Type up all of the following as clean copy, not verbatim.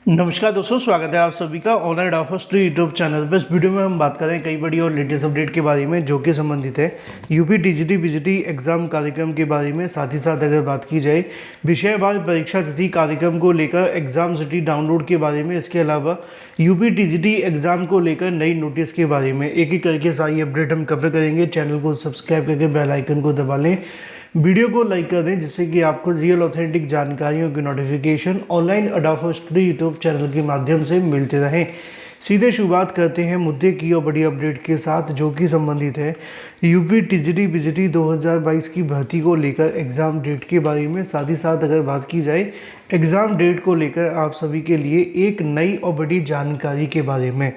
नमस्कार दोस्तों, स्वागत है आप सभी का online offers to YouTube channel पर। इस वीडियो में हम बात करें कई बड़ी और लेटेस्ट अपडेट के बारे में जो कि संबंधित है यूपी टीजीटी पीजीटी एग्जाम कार्यक्रम के बारे में। साथ ही साथ अगर बात की जाए विषयवार परीक्षा तिथि कार्यक्रम को लेकर एग्जाम सिटी डाउनलोड के बारे में, इसके अलावा यूपी टीजीटी एग्जाम को लेकर नई नोटिस के बारे में एक एक करके सारी अपडेट हम कवर करेंगे। चैनल को सब्सक्राइब करके बेल आइकन को दबा लें, वीडियो को लाइक कर दें जिससे कि आपको रियल ऑथेंटिक जानकारियों की नोटिफिकेशन ऑनलाइन अडाफा स्टडी यूट्यूब चैनल के माध्यम से मिलते रहें। सीधे शुरुआत करते हैं मुद्दे की और बड़ी अपडेट के साथ जो कि संबंधित है यूपी टीजीटी पीजीटी 2022 की भर्ती को लेकर एग्ज़ाम डेट के बारे में। साथ ही साथ अगर बात की जाए एग्ज़ाम डेट को लेकर आप सभी के लिए एक नई और बड़ी जानकारी के बारे में।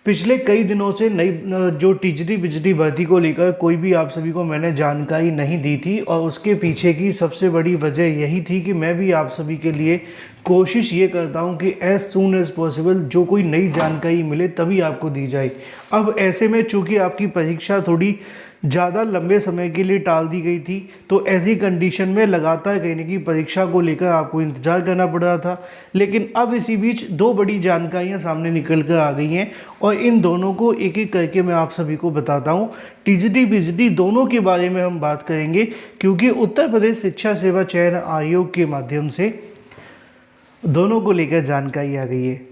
पिछले कई दिनों से नई जो टीजीटी पीजीटी भर्ती को लेकर कोई भी आप सभी को मैंने जानकारी नहीं दी थी, और उसके पीछे की सबसे बड़ी वजह यही थी कि मैं भी आप सभी के लिए कोशिश ये करता हूँ कि एज सून एज पॉसिबल जो कोई नई जानकारी मिले तभी आपको दी जाए। अब ऐसे में चूँकि आपकी परीक्षा थोड़ी ज़्यादा लंबे समय के लिए टाल दी गई थी, तो ऐसी कंडीशन में लगातार कहीं ना कहीं परीक्षा को लेकर आपको इंतज़ार करना पड़ रहा था। लेकिन अब इसी बीच दो बड़ी जानकारियां सामने निकल कर आ गई हैं और इन दोनों को एक एक करके मैं आप सभी को बताता हूं। टीजीटी पीजीटी दोनों के बारे में हम बात करेंगे क्योंकि उत्तर प्रदेश शिक्षा सेवा चयन आयोग के माध्यम से दोनों को लेकर जानकारी आ गई है।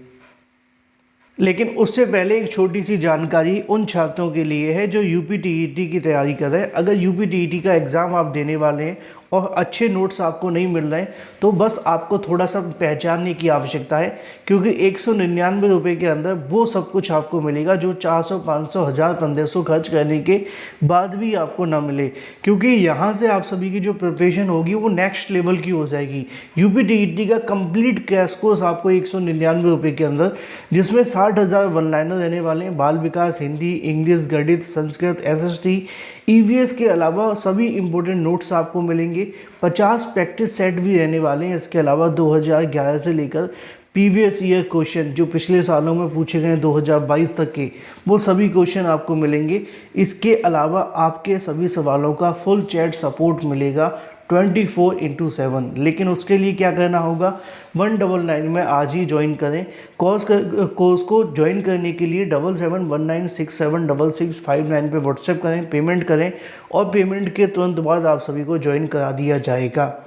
लेकिन उससे पहले एक छोटी सी जानकारी उन छात्रों के लिए है जो यूपी टीईटी की तैयारी कर रहे हैं। अगर यूपी टीईटी का एग्ज़ाम आप देने वाले हैं और अच्छे नोट्स आपको नहीं मिल रहे हैं तो बस आपको थोड़ा सा पहचानने की आवश्यकता है, क्योंकि 199 रुपये के अंदर वो सब कुछ आपको मिलेगा जो 400, 500, 1000, 1500 खर्च करने के बाद भी आपको ना मिले। क्योंकि यहाँ से आप सभी की जो प्रिपरेशन होगी वो नेक्स्ट लेवल की हो जाएगी। यूपी टीईटी का कंप्लीट क्रैश कोर्स आपको 199 रुपये के अंदर, जिसमें 60,000 वन लाइनर रहने वाले हैं, बाल विकास, हिंदी, इंग्लिश, गणित, संस्कृत, एसएसटी, ईवीएस के अलावा सभी इंपॉर्टेंट नोट्स आपको मिलेंगे। 50 प्रैक्टिस सेट भी रहने वाले हैं। इसके अलावा 2011 से लेकर प्रीवियस ईयर क्वेश्चन जो पिछले सालों में पूछे गए 2022 तक के, वो सभी क्वेश्चन आपको मिलेंगे। इसके अलावा आपके सभी सवालों का फुल चैट सपोर्ट मिलेगा 24/7। लेकिन उसके लिए क्या करना होगा, 199 में आज ही ज्वाइन करें। कोर्स को ज्वाइन करने के लिए 7719676659 पे व्हाट्सएप करें, पेमेंट करें और पेमेंट के तुरंत बाद आप सभी को ज्वाइन करा दिया जाएगा।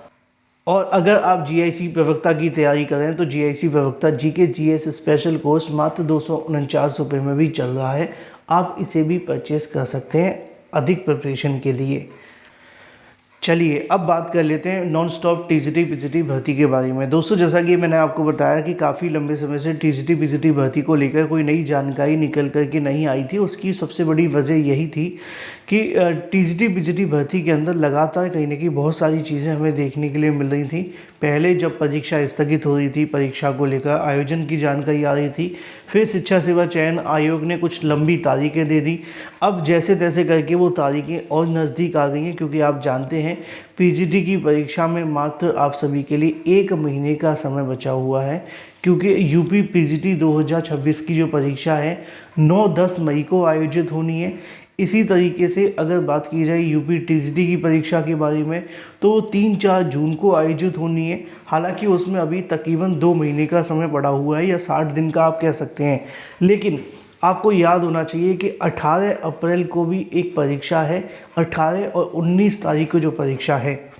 और अगर आप जीआईसी प्रवक्ता की तैयारी करें तो जीआईसी प्रवक्ता जीके जीएस स्पेशल कोर्स मात्र 249 रुपये में भी चल रहा है। आप इसे भी परचेस कर सकते हैं अधिक प्रिपरेशन के लिए। चलिए अब बात कर लेते हैं नॉन स्टॉप टीजीटी पीजीटी भर्ती के बारे में। दोस्तों, जैसा कि मैंने आपको बताया कि काफ़ी लंबे समय से टीजीटी पीजीटी भर्ती को लेकर कोई नई जानकारी निकल कर के नहीं आई थी। उसकी सबसे बड़ी वजह यही थी कि टीजीटी पीजीटी भर्ती के अंदर लगातार कहीं ना कहीं बहुत सारी चीज़ें हमें देखने के लिए मिल रही थी। पहले जब परीक्षा स्थगित हो रही थी, परीक्षा को लेकर आयोजन की जानकारी आ रही थी, फिर शिक्षा सेवा चयन आयोग ने कुछ लंबी तारीखें दे दी। अब जैसे तैसे करके वो तारीखें और नज़दीक आ गई हैं, क्योंकि आप जानते हैं पीजीटी की परीक्षा में मात्र आप सभी के लिए 1 महीने का समय बचा हुआ है। क्योंकि यूपी पीजीटी 2026 की जो परीक्षा है 9-10 मई को आयोजित होनी है। इसी तरीके से अगर बात की जाए यूपी टीजीटी की परीक्षा के बारे में तो 3-4 जून को आयोजित होनी है। हालांकि उसमें अभी तकरीबन 2 महीने का समय पड़ा हुआ है या 60 दिन का आप कह सकते हैं। लेकिन आपको याद होना चाहिए कि 18 अप्रैल को भी एक परीक्षा है, 18 और 19 तारीख को जो परीक्षा है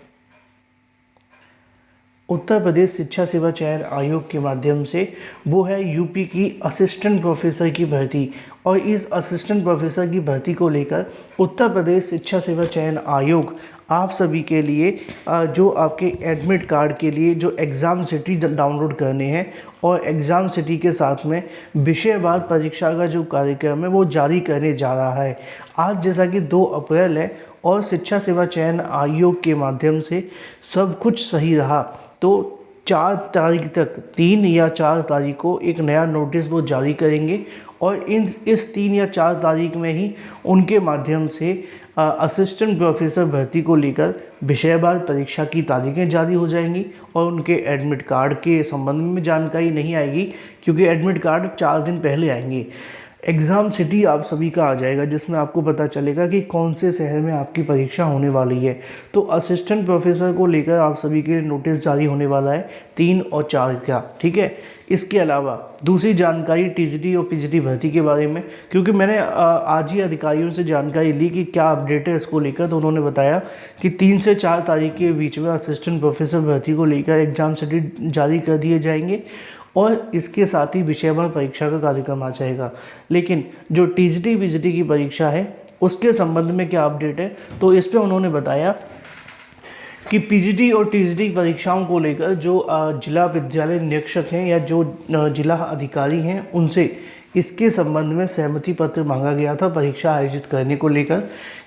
उत्तर प्रदेश शिक्षा सेवा चयन आयोग के माध्यम से, वो है यूपी की असिस्टेंट प्रोफेसर की भर्ती। और इस असिस्टेंट प्रोफेसर की भर्ती को लेकर उत्तर प्रदेश शिक्षा सेवा चयन आयोग आप सभी के लिए जो आपके एडमिट कार्ड के लिए जो एग्ज़ाम सिटी डाउनलोड करने हैं और एग्ज़ाम सिटी के साथ में विषयवार परीक्षा का जो कार्यक्रम है वो जारी करने जा रहा है। आज जैसा कि 2 अप्रैल है और शिक्षा सेवा चयन आयोग के माध्यम से सब कुछ सही रहा तो 4 तारीख तक, 3 या 4 तारीख को एक नया नोटिस वो जारी करेंगे और इस 3 या 4 तारीख में ही उनके माध्यम से असिस्टेंट प्रोफेसर भर्ती को लेकर विषयवार परीक्षा की तारीखें जारी हो जाएंगी। और उनके एडमिट कार्ड के संबंध में जानकारी नहीं आएगी क्योंकि एडमिट कार्ड 4 दिन पहले आएंगे। एग्ज़ाम सिटी आप सभी का आ जाएगा, जिसमें आपको पता चलेगा कि कौन से शहर में आपकी परीक्षा होने वाली है। तो असिस्टेंट प्रोफेसर को लेकर आप सभी के लिए नोटिस जारी होने वाला है 3 और 4 का, ठीक है। इसके अलावा दूसरी जानकारी टीजीटी और पीजीटी भर्ती के बारे में, क्योंकि मैंने आज ही अधिकारियों से जानकारी ली कि क्या अपडेट है इसको लेकर, तो उन्होंने बताया कि 3 से 4 तारीख के बीच में असिस्टेंट प्रोफेसर भर्ती को लेकर एग्ज़ाम सिटी जारी कर दिए जाएंगे और इसके साथ ही विषयवार परीक्षा का कार्यक्रम आ जाएगा। लेकिन जो टीजीटी पीजीटी की परीक्षा है उसके संबंध में क्या अपडेट है, तो इस पे उन्होंने बताया कि पीजीटी और टीजीटी परीक्षाओं को लेकर जो जिला विद्यालय निरीक्षक हैं या जो जिला अधिकारी हैं उनसे इसके संबंध में सहमति पत्र मांगा गया था परीक्षा आयोजित करने को लेकर।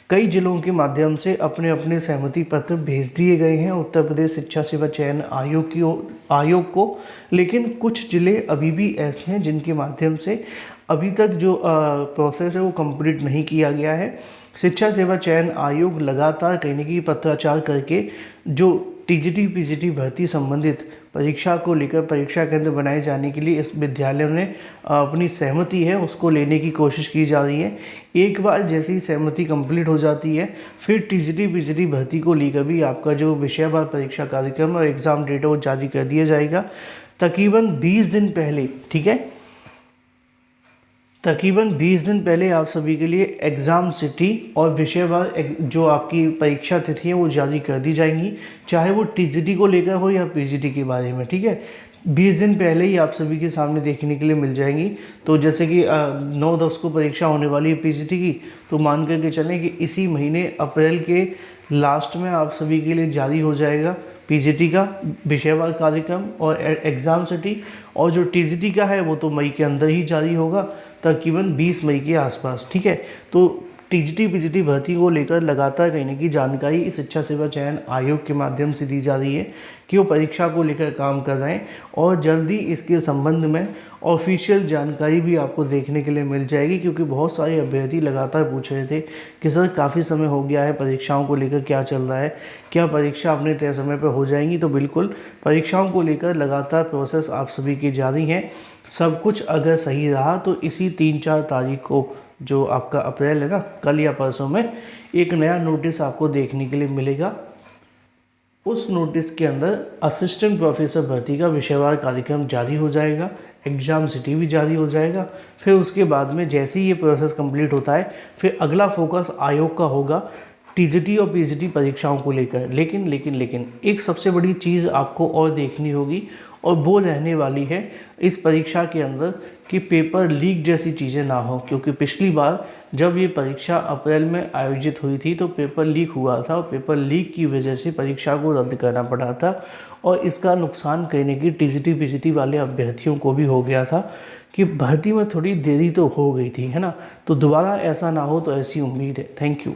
कई जिलों के माध्यम से अपने अपने सहमति पत्र भेज दिए गए हैं उत्तर प्रदेश शिक्षा सेवा चयन आयोग को, लेकिन कुछ जिले अभी भी ऐसे हैं जिनके माध्यम से अभी तक जो प्रोसेस है वो कंप्लीट नहीं किया गया है। शिक्षा सेवा चयन आयोग लगातार कहीं न कहीं पत्राचार करके जो टीजीटी पीजीटी भर्ती संबंधित परीक्षा को लेकर परीक्षा केंद्र बनाए जाने के लिए इस विद्यालय ने अपनी सहमति है उसको लेने की कोशिश की जा रही है। एक बार जैसी सहमति कंप्लीट हो जाती है फिर टीजीटी पीजीटी भर्ती को लेकर भी आपका जो विषयवार परीक्षा कार्यक्रम और एग्ज़ाम डेट है वो जारी कर दिया जाएगा तकरीबन 20 दिन पहले, ठीक है। तकरीबन 20 दिन पहले आप सभी के लिए एग्ज़ाम सिटी और विषयवार जो आपकी परीक्षा तिथि है वो जारी कर दी जाएंगी, चाहे वो टीजीटी को लेकर हो या पीजीटी के बारे में, ठीक है। 20 दिन पहले ही आप सभी के सामने देखने के लिए मिल जाएंगी। तो जैसे कि 9-10 को परीक्षा होने वाली है पीजीटी की, तो मान करके चलें कि इसी महीने अप्रैल के लास्ट में आप सभी के लिए जारी हो जाएगा पीजीटी का विषयवार कार्यक्रम और एग्ज़ाम सिटी, और जो टीजीटी का है वो तो मई के अंदर ही जारी होगा तकरीबन 20 मई के आसपास, ठीक है। तो टीजीटी पीजीटी भर्ती को लेकर लगातार कहीं न कहीं जानकारी शिक्षा सेवा चयन आयोग के माध्यम से दी जा रही है कि वो परीक्षा को लेकर काम कर रहे हैं और जल्दी इसके संबंध में ऑफिशियल जानकारी भी आपको देखने के लिए मिल जाएगी। क्योंकि बहुत सारे अभ्यर्थी लगातार पूछ रहे थे कि सर काफ़ी समय हो गया है, परीक्षाओं को लेकर क्या चल रहा है, क्या परीक्षा अपने तय समय पर हो जाएंगी। तो बिल्कुल परीक्षाओं को लेकर लगातार प्रोसेस आप सभी की जारी है। सब कुछ अगर सही रहा तो इसी 3-4 तारीख को जो आपका अप्रैल है ना, कल या परसों में एक नया नोटिस आपको देखने के लिए मिलेगा। उस नोटिस के अंदर असिस्टेंट प्रोफेसर भर्ती का विषयवार कार्यक्रम जारी हो जाएगा, एग्ज़ाम सिटी भी जारी हो जाएगा। फिर उसके बाद में जैसे ही ये प्रोसेस कंप्लीट होता है फिर अगला फोकस आयोग का होगा टीजीटी और पीजीटी परीक्षाओं को लेकर। लेकिन एक सबसे बड़ी चीज़ आपको और देखनी होगी और वो रहने वाली है इस परीक्षा के अंदर कि पेपर लीक जैसी चीज़ें ना हो। क्योंकि पिछली बार जब ये परीक्षा अप्रैल में आयोजित हुई थी तो पेपर लीक हुआ था और पेपर लीक की वजह से परीक्षा को रद्द करना पड़ा था और इसका नुकसान कहने की टीजीटी पीजीटी वाले अभ्यर्थियों को भी हो गया था कि भर्ती में थोड़ी देरी तो हो गई थी, है ना। तो दोबारा ऐसा ना हो तो ऐसी उम्मीद है। Thank you.